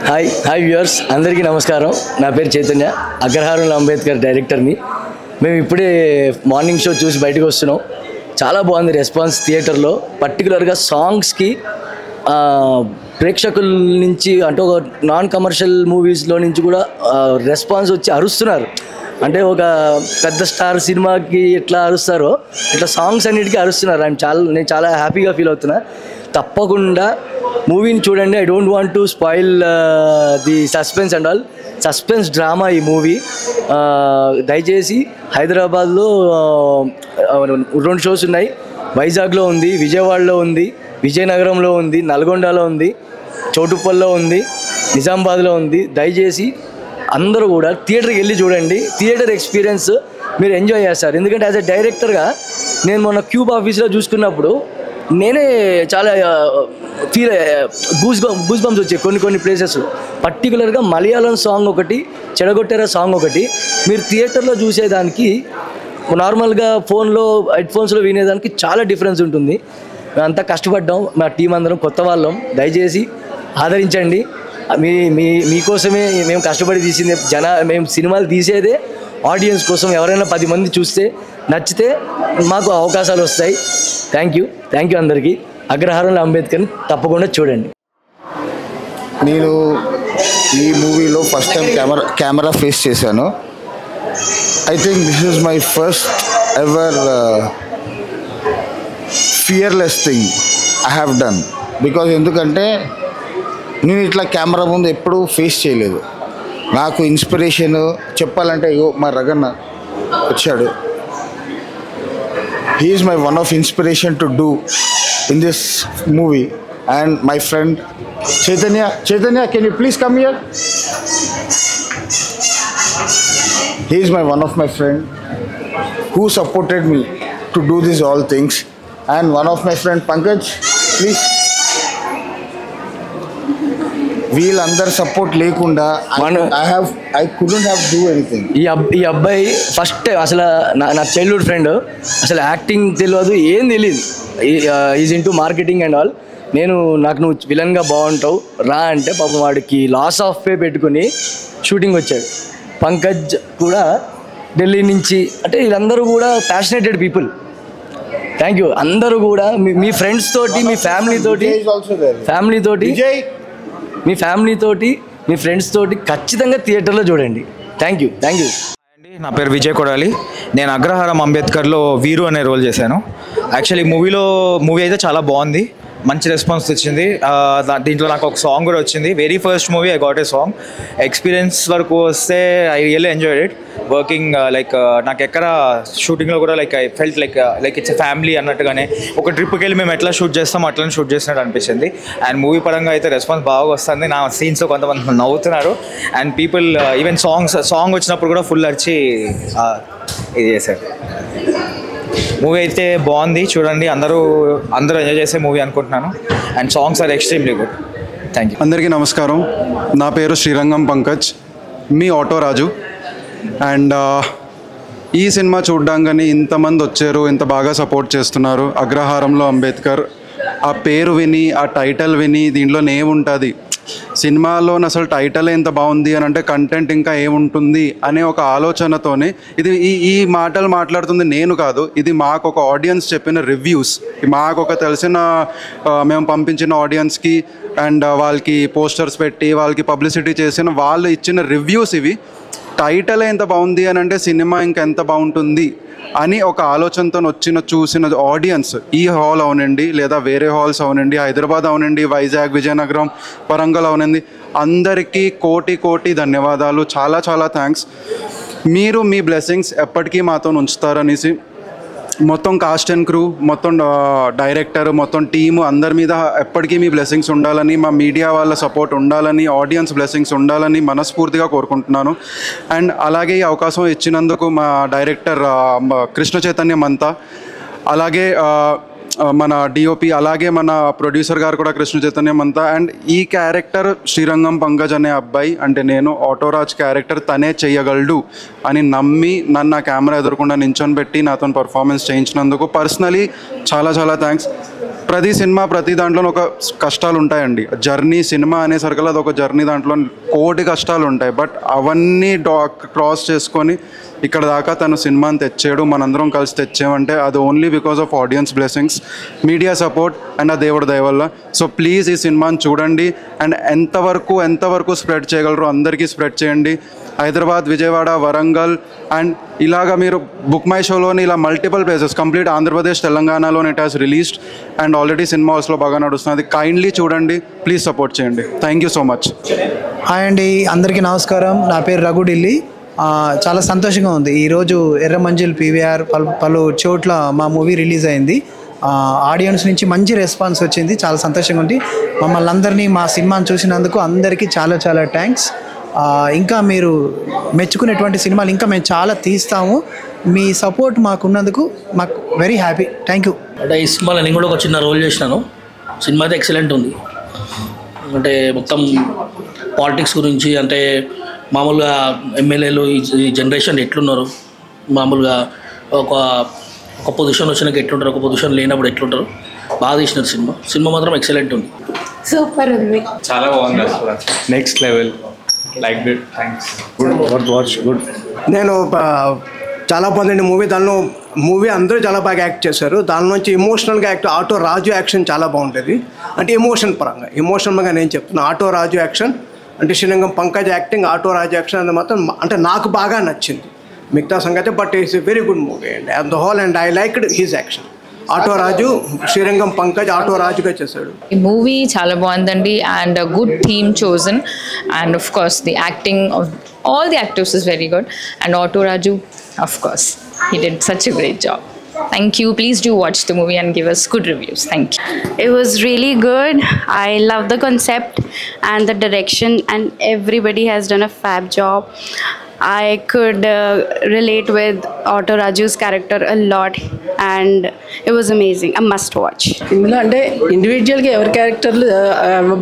Hi viewers అందరికీ నమస్కారం. నా పేరు చైతన్య, అగ్రహారం అంబేద్కర్ డైరెక్టర్ని. మేము ఇప్పుడే మార్నింగ్ షో చూసి బయటకు వస్తున్నాం. చాలా బాగుంది రెస్పాన్స్ థియేటర్లో. పర్టికులర్గా సాంగ్స్కి ప్రేక్షకుల నుంచి అంటే ఒక నాన్ కమర్షియల్ మూవీస్లో నుంచి కూడా రెస్పాన్స్ వచ్చి అరుస్తున్నారు. అంటే ఒక పెద్ద స్టార్ సినిమాకి ఎట్లా అరుస్తారో ఇట్లా సాంగ్స్ అన్నిటికీ అరుస్తున్నారు. నేను చాలా హ్యాపీగా ఫీల్ అవుతున్నా. తప్పకుండా మూవీని చూడండి. I don't want to spoil the suspense and all. Suspense drama ఈ మూవీ. దయచేసి హైదరాబాద్లో 2 షోస్ ఉన్నాయి. వైజాగ్లో ఉంది, విజయవాడలో ఉంది, విజయనగరంలో ఉంది, నల్గొండలో ఉంది, చౌటుప్పల్లో ఉంది, నిజామాబాద్లో ఉంది. దయచేసి అందరూ కూడా థియేటర్కి వెళ్ళి చూడండి. థియేటర్ ఎక్స్పీరియన్స్ మీరు ఎంజాయ్ చేస్తారు. ఎందుకంటే యాజ్ ఎ డైరెక్టర్గా నేను మొన్న క్యూబ్ ఆఫీస్లో చూసుకున్నప్పుడు నేనే చాలా గూస్ బంప్స్ వచ్చాయి కొన్ని ప్లేసెస్. పర్టికులర్గా మలయాళం సాంగ్ ఒకటి, చెడగొట్టేరా సాంగ్ ఒకటి మీరు థియేటర్లో చూసేదానికి నార్మల్గా ఫోన్లో హెడ్ఫోన్స్లో వినేదానికి చాలా డిఫరెన్స్ ఉంటుంది. అంతా కష్టపడ్డాం, మా టీం అందరం కొత్త వాళ్ళం. దయచేసి ఆదరించండి. మీకోసమే మేము కష్టపడి తీసింది. మేము సినిమాలు తీసేదే ఆడియన్స్ కోసం. ఎవరైనా 10 మంది చూస్తే నచ్చితే మాకు అవకాశాలు వస్తాయి. థ్యాంక్ యూ అందరికీ. అగ్రహారంలో అంబేద్కర్ని తప్పకుండా చూడండి. నేను ఈ మూవీలో ఫస్ట్ టైం కెమెరా ఫేస్ చేశాను. I think this is my first ever fearless thing I have done. Because ఎందుకంటే నేను ఇట్లా కెమెరా ముందు ఎప్పుడూ ఫేస్ చేయలేదు. నాకు ఇన్స్పిరేషన్ చెప్పాలంటే మా రగన్న వచ్చాడు. He is my one of inspiration to do in this movie, and my friend Chaitanya, can you please come here? He is one of my friend who supported me to do these all things, and one of my friend Pankaj, please. వీళ్ళందరు support లేకుండా I couldn't have do anything. ఈ అబ్బాయి first అసలు నా childhood friend. అసలు acting తెలియదు, ఏం తెలియదు. Is into marketing and all. నాకు నువ్వు విలన్గా బాగుంటావు రా అంటే పాపం వాడికి లాస్ ఆఫ్ పే పెట్టుకుని షూటింగ్ వచ్చాడు. పంకజ్ కూడా ఢిల్లీ నుంచి. అంటే వీళ్ళందరూ కూడా ప్యాషనేటెడ్ పీపుల్. Thank you. అందరూ కూడా మీ ఫ్రెండ్స్ తోటి, మీ ఫ్యామిలీ తోటి, మీ ఫ్రెండ్స్ తోటి ఖచ్చితంగా థియేటర్లో చూడండి. Thank you. నా పేరు విజయ్ కొడాలి. నేను అగ్రహారం అంబేద్కర్లో వీరు అనే రోల్ చేశాను. యాక్చువల్లీ మూవీ అయితే చాలా బాగుంది, మంచి రెస్పాన్స్ వచ్చింది. దీంట్లో నాకు ఒక సాంగ్ కూడా వచ్చింది. Very first movie I got a song. Experience వరకు వస్తే I really enjoyed it working. నాకు ఎక్కడ షూటింగ్లో కూడా I felt like it's family అన్నట్టుగానే. ఒక ట్రిప్కి వెళ్ళి మేము ఎట్లా షూట్ చేస్తాం అట్లా షూట్ చేసినట్టు అనిపించింది. అండ్ మూవీ పరంగా అయితే రెస్పాన్స్ బాగా వస్తుంది. నా సీన్స్లో కొంతమంది నవ్వుతున్నారు. అండ్ పీపుల్ ఈవెన్ సాంగ్ వచ్చినప్పుడు కూడా ఫుల్ అరిచి ఇది చేశారు. మూవీ అయితే బాగుంది, చూడండి. అందరూ ఎంజాయ్ చేసే మూవీ అనుకుంటున్నాను. And songs are extremely good. Thank you. అందరికీ నమస్కారం. నా పేరు శ్రీరంగం పంకజ్, మీ ఆటో రాజు. అండ్ ఈ సినిమా చూడ్డాగానే ఇంతమంది వచ్చారు, ఇంత బాగా సపోర్ట్ చేస్తున్నారు. అగ్రహారంలో అంబేద్కర్ ఆ పేరు విని, ఆ టైటిల్ విని దీంట్లో ఏముంటుంది, సినిమాలో అసలు టైటిల్ ఎంత బాగుంది అని అంటే కంటెంట్ ఇంకా ఏముంటుంది అనే ఒక ఆలోచనతోనే ఇది ఈ మాటలు మాట్లాడుతుంది నేను కాదు. ఇది మాకు ఒక ఆడియన్స్ చెప్పిన రివ్యూస్. మాకు ఒక తెలిసిన మేము పంపించిన ఆడియన్స్కి అండ్ వాళ్ళకి పోస్టర్స్ పెట్టి వాళ్ళకి పబ్లిసిటీ చేసిన వాళ్ళు ఇచ్చిన రివ్యూస్ ఇవి. టైటిల్ ఎంత బాగుంది అని అంటే సినిమా ఇంకెంత బాగుంటుంది అని ఒక ఆలోచనతో చూసిన ఆడియన్స్, ఈ హాల్ అవనండి లేదా వేరే హాల్స్ అవనండి, హైదరాబాద్ అవనండి, వైజాగ్, విజయనగరం, వరంగల్ అవనండి, అందరికీ కోటి ధన్యవాదాలు. చాలా థ్యాంక్స్. మీరు మీ బ్లెస్సింగ్స్ ఎప్పటికీ మాతో ఉంచుతారనేసి మొత్తం కాస్ట్ అండ్ క్రూ, మొత్తం డైరెక్టర్, మొత్తం టీము అందరి మీద ఎప్పటికీ మీ బ్లెస్సింగ్స్ ఉండాలని, మా మీడియా వాళ్ళ సపోర్ట్ ఉండాలని, ఆడియన్స్ బ్లెస్సింగ్స్ ఉండాలని మనస్ఫూర్తిగా కోరుకుంటున్నాను. అండ్ అలాగే ఈ అవకాశం ఇచ్చినందుకు మా డైరెక్టర్ కృష్ణ చైతన్య మంతా, అలాగే మన డిఓపి, అలాగే మన ప్రొడ్యూసర్ గారు కూడా కృష్ణ చైతన్యం అంతా. అండ్ ఈ క్యారెక్టర్ శ్రీరంగం పంకజ్ అనే అబ్బాయి అంటే నేను ఆటోరాజ్ క్యారెక్టర్ తనే చెయ్యగలడు అని నమ్మి నన్ను కెమెరా ఎదురకుండా నించొని పెట్టి నాతో పర్ఫార్మెన్స్ చేయించినందుకు పర్సనలీ చాలా థ్యాంక్స్. ప్రతి సినిమా ప్రతి దాంట్లో ఒక కష్టాలు ఉంటాయండి. జర్నీ సినిమా అనేసరికి అది ఒక జర్నీ, దాంట్లో కోటి కష్టాలు ఉంటాయి. బట్ అవన్నీ క్రాస్ చేసుకొని ఇక్కడ దాకా తను సినిమాని తెచ్చాడు, మనందరం కలిసి తెచ్చామంటే అది only because of audience blessings, media support and ఆ దేవుడి దయ వల్ల. సో ప్లీజ్ ఈ సినిమాని చూడండి అండ్ ఎంతవరకు స్ప్రెడ్ చేయగలరో అందరికీ స్ప్రెడ్ చేయండి. హైదరాబాద్, విజయవాడ, వరంగల్ అండ్ ఇలాగా మీరు బుక్ మై షోలోని ఇలా మల్టిపుల్ ప్లేసెస్ కంప్లీట్ ఆంధ్రప్రదేశ్, తెలంగాణలోని it has released and already cinema హౌస్లో బాగా నడుస్తుంది. కైండ్లీ చూడండి, ప్లీజ్ సపోర్ట్ చేయండి. Thank you so much. Hi అండి, అందరికీ నమస్కారం. నా పేరు రఘు ఢిల్లీ. చాలా సంతోషంగా ఉంది. ఈరోజు ఎర్రమంజిల్ పీవీఆర్ పలు చోట్ల మా మూవీ రిలీజ్ అయింది. ఆడియన్స్ నుంచి మంచి రెస్పాన్స్ వచ్చింది. చాలా సంతోషంగా ఉంది. మమ్మల్ని అందరినీ మా సినిమాని చూసినందుకు అందరికీ చాలా చాలా థ్యాంక్స్. ఇంకా మీరు మెచ్చుకునేటువంటి సినిమాలు ఇంకా మేము చాలా తీస్తాము. మీ సపోర్ట్ మాకున్నందుకు మాకు వెరీ హ్యాపీ. Thank you. అంటే ఈ సినిమాలో నేను కూడా ఒక చిన్న రోల్ చేసినాను. సినిమా అయితే ఎక్సలెంట్ ఉంది. అంటే మొత్తం పాలిటిక్స్ గురించి, అంటే మామూలుగా ఎమ్మెల్యేలు ఈ జనరేషన్ ఎట్లున్నారు, మామూలుగా ఒక పొజిషన్ వచ్చినాక ఎట్లుంటారు, ఒక పొజిషన్ లేనప్పుడు ఎట్లుంటారు, బాగా తీసినారు. సినిమా మాత్రం ఎక్సలెంట్ ఉంది. సూపర్ ఉంది, చాలా బాగుంది, next level. Like that. Thanks. Good. నేను చాలా బాగుందండి మూవీ అందరూ చాలా బాగా యాక్ట్ చేశారు. దాని నుంచి ఎమోషనల్గా ఆటో రాజు యాక్షన్ చాలా బాగుంటుంది. అంటే ఎమోషనల్గా నేను చెప్తున్నాను. ఆటో రాజు యాక్షన్ అంటే Srirangam Pankaj acting, auto Raju action అది మాత్రం అంటే నాకు బాగా నచ్చింది. మిగతా సంగతి but it's a very good movie అండి on the whole and I liked his action. Auto Raju, Srirangam Pankaj auto రాజుగా చేశాడు. ఈ మూవీ చాలా బాగుందండి and good theme chosen and of course the acting of all the actors is very good and Otto Raju, of course, he did such a great job. Thank you. Please do watch the movie and give us good reviews. Thank you. it was really good. I love the concept and the direction and everybody has done a fab job. I could relate with Otto Raju's character a lot and it was amazing. A must watch. ఇందులో అంటే ఇండివిజువల్గా ఎవరి క్యారెక్టర్లు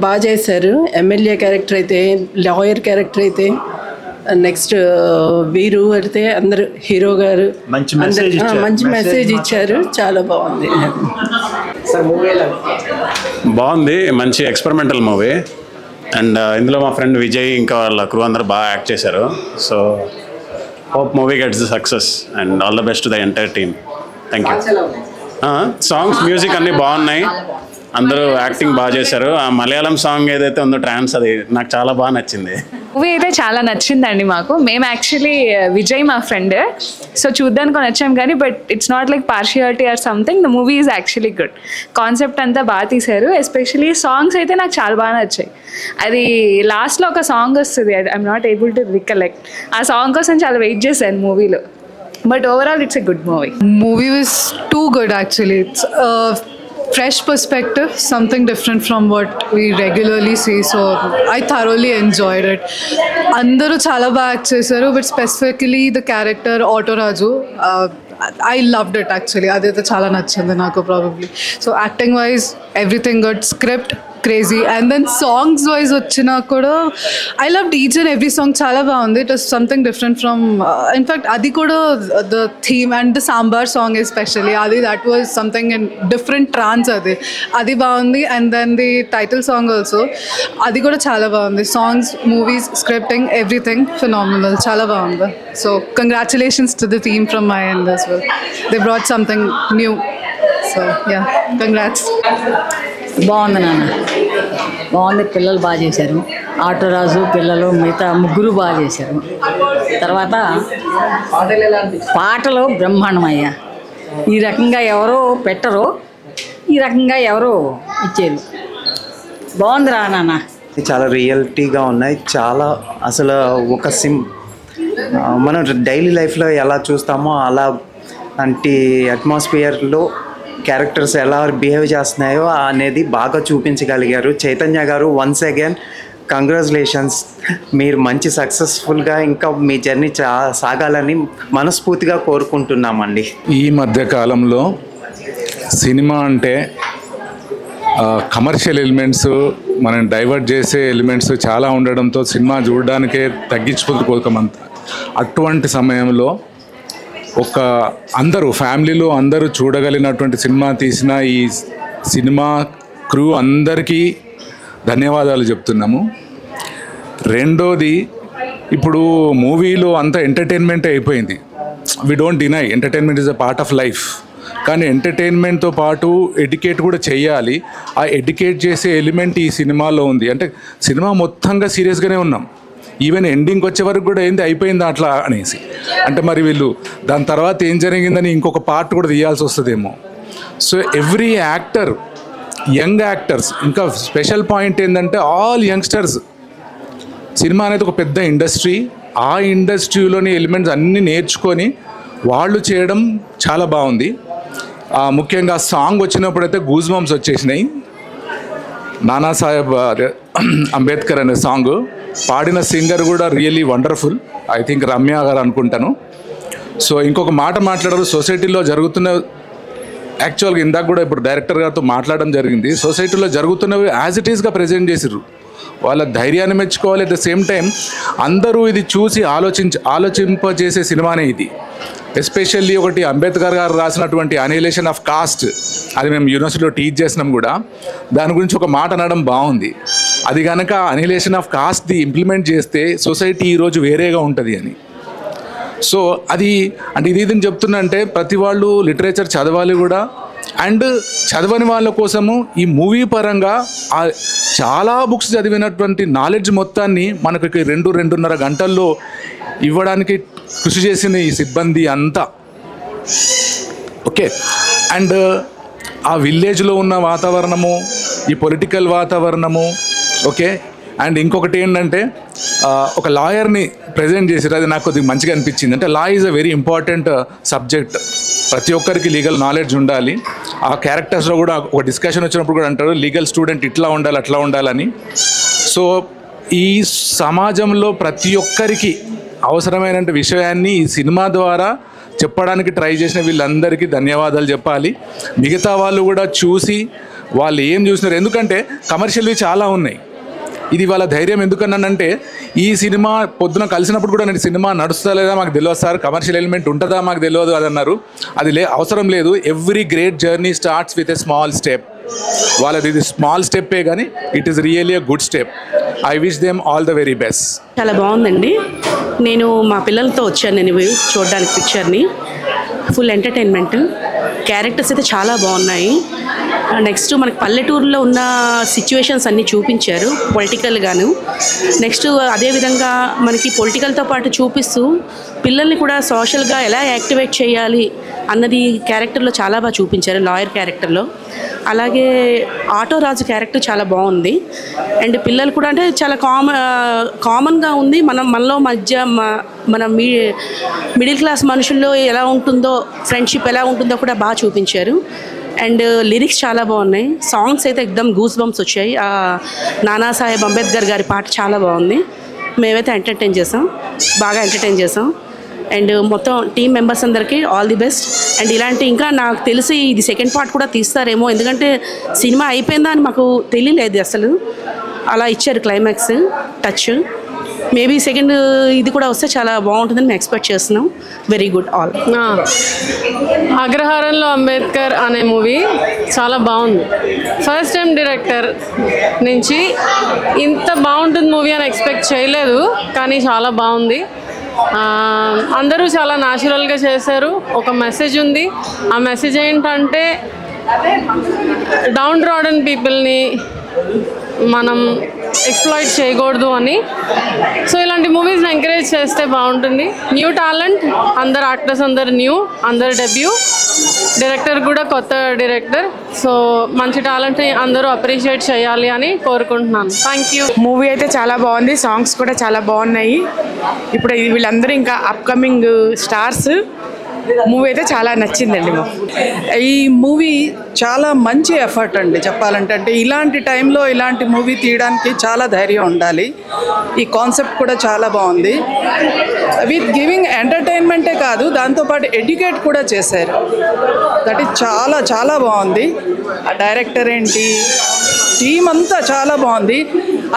బాగా చేశారు. MLA character అయితే, lawyer character అయితే, next వీరు అయితే అందరు హీరో గారు మంచి మెసేజ్ ఇచ్చారు. చాలా బాగుంది. బాగుంది, మంచి ఎక్స్పెరిమెంటల్ మూవీ అండ్ ఇందులో మా ఫ్రెండ్ విజయ్ ఇంకా వాళ్ళ క్రూ అందరూ బాగా యాక్ట్ చేశారు. So hope movie gets the success and all the best to the entire team. Thank you. Songs, music అన్నీ బాగున్నాయి, అందరూ యాక్టింగ్ బాగా చేశారు. ఆ మలయాళం సాంగ్ ఏదైతే ఉందో ట్రాన్స్, అది నాకు చాలా బాగా నచ్చింది. మూవీ అయితే చాలా నచ్చిందండి మాకు. మేము యాక్చువల్లీ విజయ్ మా ఫ్రెండ్, సో చూడ్డానికి వచ్చాం కానీ but it's not like partiality or something. The movie is actually good. Concept అంతా బాగా తీశారు. ఎస్పెషలీ సాంగ్స్ అయితే నాకు చాలా బాగా నచ్చాయి. అది లాస్ట్లో ఒక సాంగ్ వస్తుంది, I'm not able to recollect. ఆ సాంగ్ కోసం చాలా వెయిట్ చేశాను మూవీలో. But overall it's a good movie. Movie was too good actually. It's fresh perspective, something different from what we regularly see, so I thoroughly enjoyed it. Andaru chala baga act chesaru, but specifically the character Otto Raju, I loved it actually. Adaithe chala nachindi naku probably. So acting wise everything good, script crazy, and then songs wise vachina kuda I loved each and every song. Chala baagundi. It was something different from in fact adi kuda the theme and the sambar song especially, adi that was something in different trance. adi baagundi. And then the title song also, adi kuda chala baagundi. Songs, movies, scripting, everything phenomenal. Chala baagundi. So congratulations to the team from my end as well. They brought something new, so yeah, congrats. బాగుంది నాన్న, బాగుంది. పిల్లలు బాగా చేశారు. Auto రాజు పిల్లలు మిగతా ముగ్గురు బాగా చేశారు. తర్వాత పాటలు బ్రహ్మాండమయ్యా. ఈ రకంగా ఎవరో పెట్టరు, ఈ రకంగా ఎవరో ఇచ్చారు. బాగుందిరా నాన్న. చాలా రియాలిటీగా ఉన్నాయి. చాలా అసలు ఒక మనం డైలీ లైఫ్లో ఎలా చూస్తామో అలా అంటే అట్మాస్ఫియర్లో క్యారెక్టర్స్ ఎలా బిహేవ్ చేస్తున్నాయో అనేది బాగా చూపించగలిగారు చైతన్య గారు. వన్స్ అగైన్ కంగ్రాచులేషన్స్, మీరు మంచి సక్సెస్ఫుల్గా ఇంకా మీ జర్నీ సాగాలని మనస్ఫూర్తిగా కోరుకుంటున్నామండి. ఈ మధ్యకాలంలో సినిమా అంటే కమర్షియల్ ఎలిమెంట్స్, మనం డైవర్ట్ చేసే ఎలిమెంట్స్ చాలా ఉండడంతో సినిమా చూడడానికే తగ్గించుకోమంత. అటువంటి సమయంలో అందరూ ఫ్యామిలీలో అందరూ చూడగలిగినటువంటి సినిమా తీసిన ఈ సినిమా క్రూ అందరికీ ధన్యవాదాలు చెప్తున్నాము. రెండోది, ఇప్పుడు మూవీలో అంతా ఎంటర్టైన్మెంట్ అయిపోయింది. We don't deny entertainment is a part of life. కానీ ఎంటర్టైన్మెంట్తో పాటు ఎడ్యుకేట్ కూడా చేయాలి. ఆ ఎడ్యుకేట్ చేసే ఎలిమెంట్ ఈ సినిమాలో ఉంది. అంటే సినిమా మొత్తంగా సీరియస్గానే ఉన్నాం. ఈవెన్ ఎండింగ్కి వచ్చే వరకు కూడా ఏంది అయిపోయిందా అట్లా అనేసి. అంటే మరి వీళ్ళు దాని తర్వాత ఏం జరిగిందని ఇంకొక పార్ట్ కూడా తీయాల్సి వస్తుందేమో. So every actor, young actors, ఇంకా స్పెషల్ పాయింట్ ఏంటంటే ఆల్ యంగ్స్టర్స్. సినిమా అనేది ఒక పెద్ద ఇండస్ట్రీ. ఆ ఇండస్ట్రీలోని ఎలిమెంట్స్ అన్నీ నేర్చుకొని వాళ్ళు చేయడం చాలా బాగుంది. ముఖ్యంగా సాంగ్ వచ్చినప్పుడైతే గూజ్ బంప్స్ వచ్చేసినాయి. నానా సాహెబ్ అంబేద్కర్ అనే సాంగ్ పాడిన సింగర్ కూడా really wonderful. I think Ramya గారు అనుకుంటాను. సో ఇంకొక మాట మాట్లాడారు, సొసైటీలో జరుగుతున్న, యాక్చువల్గా ఇందాక కూడా ఇప్పుడు డైరెక్టర్ గారితో మాట్లాడడం జరిగింది. సొసైటీలో జరుగుతున్నవి యాజ్ ఇట్ ఈస్గా ప్రజెంట్ చేసిర్రు. వాళ్ళ ధైర్యాన్ని మెచ్చుకోవాలి. అట్ ద సేమ్ టైం అందరూ ఇది చూసి ఆలోచింపజేసే సినిమానే ఇది. ఎస్పెషల్లీ ఒకటి అంబేద్కర్ గారు రాసినటువంటి అనిహిలేషన్ ఆఫ్ కాస్ట్, అది మేము యూనివర్సిటీలో టీచ్ చేసినాం కూడా. దాని గురించి ఒక మాట అనడం బాగుంది. అది కనుక అనిహిలేషన్ ఆఫ్ కాస్ట్ది ఇంప్లిమెంట్ చేస్తే సొసైటీ ఈరోజు వేరేగా ఉంటుంది అని. సో అది అంటే ఇది చెప్తున్నా అంటే ప్రతి వాళ్ళు లిటరేచర్ చదవాలి కూడా. అండ్ చదవని వాళ్ళ కోసము ఈ మూవీ పరంగా చాలా బుక్స్ చదివినటువంటి నాలెడ్జ్ మొత్తాన్ని మనకి 2-2.5 గంటల్లో ఇవ్వడానికి కృషి చేసిన ఈ సిబ్బంది అంతా. ఓకే. అండ్ ఆ విలేజ్లో ఉన్న వాతావరణము, ఈ పొలిటికల్ వాతావరణము, ఓకే. అండ్ ఇంకొకటి ఏంటంటే ఒక లాయర్ని ప్రజెంట్ చేసారు. అది నాకు కొద్దిగా మంచిగా అనిపించింది. అంటే law is a very important subject. ప్రతి ఒక్కరికి లీగల్ నాలెడ్జ్ ఉండాలి. ఆ క్యారెక్టర్స్లో కూడా ఒక డిస్కషన్ వచ్చినప్పుడు కూడా అంటారు లీగల్ స్టూడెంట్ ఇట్లా ఉండాలి అట్లా ఉండాలని. సో ఈ సమాజంలో ప్రతి ఒక్కరికి అవసరమైన విషయాన్ని ఈ సినిమా ద్వారా చెప్పడానికి ట్రై చేసిన వీళ్ళందరికీ ధన్యవాదాలు చెప్పాలి. మిగతా వాళ్ళు కూడా చూసి వాళ్ళు ఏం చూసినారు, ఎందుకంటే కమర్షియల్వి చాలా ఉన్నాయి. ఇది వాళ్ళ ధైర్యం ఎందుకన్నానంటే ఈ సినిమా పొద్దున కలిసినప్పుడు కూడా నేను సినిమా నడుస్తా లేదా మాకు తెలియదు సార్, కమర్షియల్ ఎలిమెంట్ ఉంటుందా మాకు తెలియదు అది అన్నారు. అది అవసరం లేదు. Every great journey starts with a small step. వాళ్ళది ఇది స్మాల్ స్టెప్పే కానీ it is really a good step. I wish them all the very best. చాలా బాగుందండి. నేను మా పిల్లలతో వచ్చాను నేను చూడడానికి పిక్చర్ని. ఫుల్ ఎంటర్టైన్మెంట్, క్యారెక్టర్స్ అయితే చాలా బాగున్నాయి. నెక్స్ట్ మనకి పల్లెటూరులో ఉన్న సిచ్యువేషన్స్ అన్నీ చూపించారు పొలిటికల్గాను. నెక్స్ట్ అదేవిధంగా మనకి పొలిటికల్తో పాటు చూపిస్తూ పిల్లల్ని కూడా సోషల్గా ఎలా యాక్టివేట్ చేయాలి అన్నది క్యారెక్టర్లో చాలా బాగా చూపించారు, లాయర్ క్యారెక్టర్లో. అలాగే ఆటో రాజు క్యారెక్టర్ చాలా బాగుంది. అండ్ పిల్లలు కూడా అంటే చాలా కామన్గా ఉంది. మనలో మధ్య మన మిడిల్ క్లాస్ మనుషుల్లో ఎలా ఉంటుందో, ఫ్రెండ్షిప్ ఎలా ఉంటుందో కూడా బాగా చూపించారు. అండ్ లిరిక్స్ చాలా బాగున్నాయి. సాంగ్స్ అయితే ఎక్దమ్ గూస్ బంప్స్ వచ్చాయి. నానా సాహెబ్ అంబేద్కర్ గారి పాట చాలా బాగుంది. మేమైతే బాగా ఎంటర్టైన్ చేసాం. అండ్ మొత్తం టీమ్ మెంబర్స్ అందరికీ ఆల్ ది బెస్ట్. అండ్ ఇలాంటి ఇంకా నాకు తెలిసి ఇది సెకండ్ పార్ట్ కూడా తీస్తారేమో, ఎందుకంటే సినిమా అయిపోయిందా అని మాకు తెలియలేదు అసలు. అలా ఇచ్చారు క్లైమాక్స్ టచ్. మేబీ సెకండ్ ఇది కూడా వస్తే చాలా బాగుంటుందని మేము ఎక్స్పెక్ట్ చేస్తున్నాం. Very good all. అగ్రహారంలో అంబేద్కర్ అనే మూవీ చాలా బాగుంది. ఫస్ట్ టైం డైరెక్టర్ నుంచి ఇంత బాగుంటుంది మూవీ అని ఎక్స్పెక్ట్ చేయలేదు, కానీ చాలా బాగుంది. అందరూ చాలా న్యాచురల్గా చేశారు. ఒక మెసేజ్ ఉంది. ఆ మెసేజ్ ఏంటంటే డౌన్ ట్రాడన్ పీపుల్ని మనం ఎక్స్ప్లాయిట్ చేయకూడదు అని. సో ఇలాంటి మూవీస్ని ఎంకరేజ్ చేస్తే బాగుంటుంది. న్యూ టాలెంట్, అందరు యాక్టర్స్ అందరు అందరు డెబ్యూ. డైరెక్టర్ కూడా కొత్త డైరెక్టర్. సో మంచి టాలెంట్ని అందరూ అప్రిషియేట్ చేయాలి అని కోరుకుంటున్నాను. Thank you. మూవీ అయితే చాలా బాగుంది. సాంగ్స్ కూడా చాలా బాగున్నాయి. ఇప్పుడు వీళ్ళందరూ ఇంకా అప్కమింగ్ స్టార్స్. మూవీ అయితే చాలా నచ్చిందండి మాకు. ఈ మూవీ చాలా మంచి ఎఫర్ట్ అండి చెప్పాలంటే. అంటే ఇలాంటి టైంలో ఇలాంటి మూవీ తీయడానికి చాలా ధైర్యం ఉండాలి. ఈ కాన్సెప్ట్ కూడా చాలా బాగుంది. విత్ గివింగ్ ఎంటర్టైన్మెంటే కాదు, దాంతోపాటు ఎడ్యుకేట్ కూడా చేశారు. దట్ ఈజ్ చాలా చాలా బాగుంది. ఆ డైరెక్టర్ ఏంటి, టీం అంతా చాలా బాగుంది.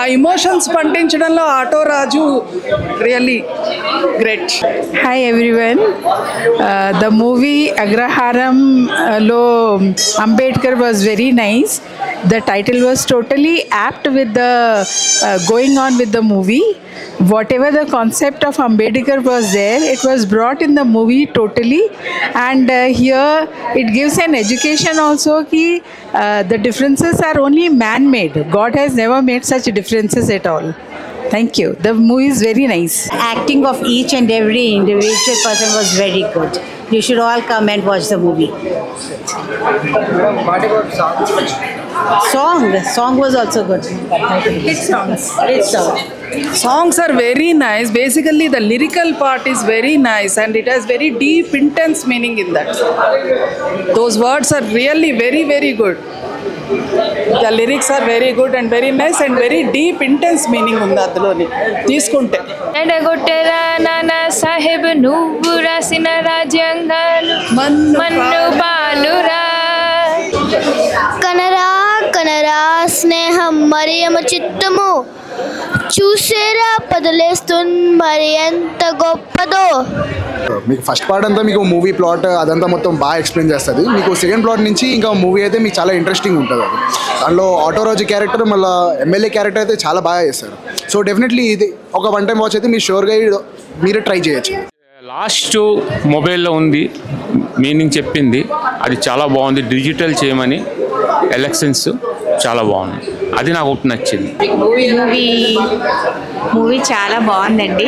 ఆ ఎమోషన్స్ పండించడంలో auto Raju really great. Hi everyone. The movie Agraharam lo Ambedkar was very nice. The title was totally apt with the going on with the movie. Whatever the concept of Ambedkar was there, it was brought in the movie totally. And here it gives an education also ki the differences are only man-made. God has never made such differences at all. Thank you. The movie is very nice. Acting of each and every individual person was very good. You should all come and watch the movie. What about songs? Song was also good. Hit songs. Songs are very nice. Basically, the lyrical part is very nice and it has very deep, intense meaning in that. Those words are really very, very good. The lyrics are very good and very nice and very deep, intense meaning ఉంది అందులోని తీసుకుంటే. ఎడగొట్టెరా నానా సాహెబ్ నువ్వు రాసిన రాజ్యాంగాలు మన్ను పాలురా. కనరా కనరా స్నేహం మరియమ చిత్తము చూసేరా పదలేస్తుంది మరి ఎంత గొప్పదో. మీకు ఫస్ట్ పార్ట్ అంతా మీకు మూవీ ప్లాట్ అదంతా మొత్తం బాగా ఎక్స్ప్లెయిన్ చేస్తుంది. మీకు సెకండ్ ప్లాట్ నుంచి ఇంకా మూవీ అయితే మీకు చాలా ఇంట్రెస్టింగ్ ఉంటుంది. అది దానిలో ఆటోరాజు క్యారెక్టర్ మళ్ళీ ఎమ్మెల్యే క్యారెక్టర్ అయితే చాలా బాగా చేస్తారు. సో డెఫినెట్లీ ఇది ఒక వన్ టైం వాచ్ అయితే మీరు షూర్గా మీరే ట్రై చేయొచ్చు. లాస్ట్ మొబైల్లో ఉంది మీనింగ్ చెప్పింది, అది చాలా బాగుంది. డిజిటల్ చేయమని ఎలక్షన్స్ చాలా బాగుంది, అది నాకు ఒకటి నచ్చింది. మూవీ చాలా బాగుందండి.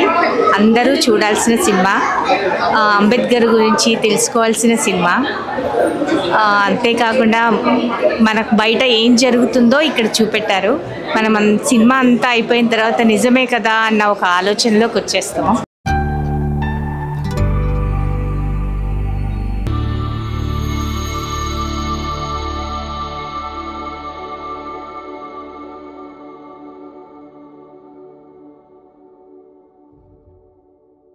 అందరూ చూడాల్సిన సినిమా. అంబేద్కర్ గురించి తెలుసుకోవాల్సిన సినిమా. అంతేకాకుండా మనకు బయట ఏం జరుగుతుందో ఇక్కడ చూపెట్టారు. మనం సినిమా అంతా అయిపోయిన తర్వాత నిజమే కదా అన్న ఒక ఆలోచనలోకి వచ్చేస్తాం.